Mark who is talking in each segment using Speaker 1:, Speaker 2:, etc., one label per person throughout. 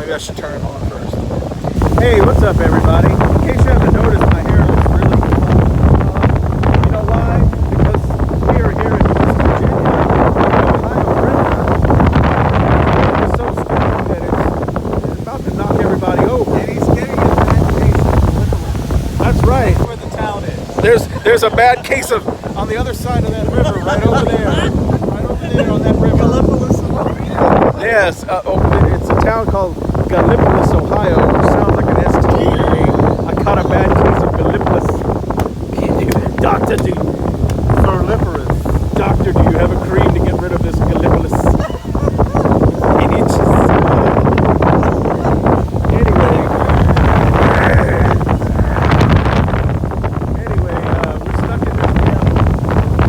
Speaker 1: Maybe I should turn it on first. Hey, what's up, everybody? In case you haven't noticed, my hair looks really cool. You know why? Because we are here in West Virginia, the Ohio River is so strong that it's about to knock everybody over.
Speaker 2: And he's getting a bad case of liver.
Speaker 1: That's right.
Speaker 2: That's where the town is.
Speaker 1: There's a bad case of on the other side of that river, right over there. Right over there on that river. Yes, it's a town called Gallipolis, Ohio, which sounds like an STD. I caught a bad case of Gallipolis. Doctor, Doctor, do you have a cream to get rid of this Gallipolis? It itches. Anyway, we're stuck in this town.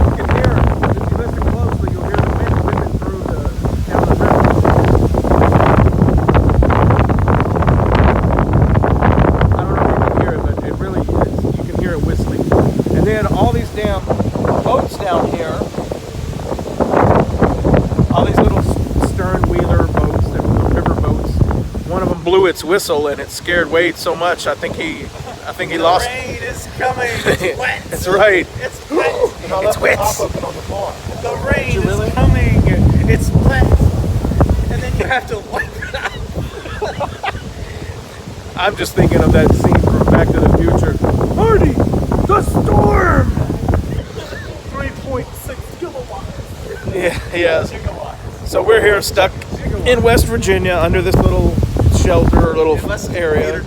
Speaker 1: You can hear, if you listen closely, you'll hear the wind whipping through down the river. I don't know if you can hear it, but it really is. You can hear it whistling. And then all these damn boats down here, all these little stern wheeler boats, the river boats. One of them blew its whistle and it scared Wade so much. I think he lost.
Speaker 2: The rain is coming. It's wet.
Speaker 1: That's right.
Speaker 2: It's wet.
Speaker 1: It's wet.
Speaker 2: The rain is coming. It's wet. And then you have to wipe it out.
Speaker 1: I'm just thinking of that scene from Back to the Future. Marty, the storm.
Speaker 2: 3.6 kilowatts.
Speaker 1: Yeah. So we're here stuck in West Virginia under this little shelter, little area.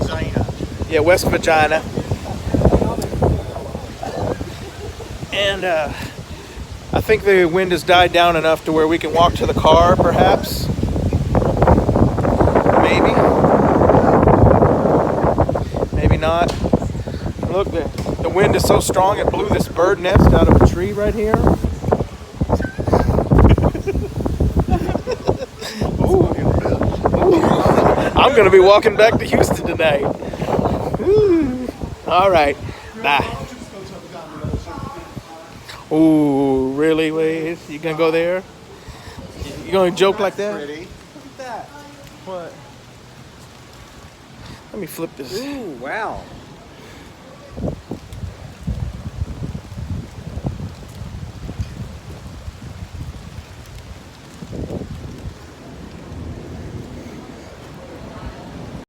Speaker 1: Yeah, West Virginia. And I think the wind has died down enough to where we can walk to the car, perhaps. Maybe. Maybe not. Look, the wind is so strong it blew this bird nest out of a tree right here. I'm going to be walking back to Houston tonight. Ooh. All right. Bye. Ooh, really, Wade? You going to go there? You going to joke like that?
Speaker 2: Pretty. Look at that.
Speaker 1: What? Let me flip this.
Speaker 2: Ooh, wow.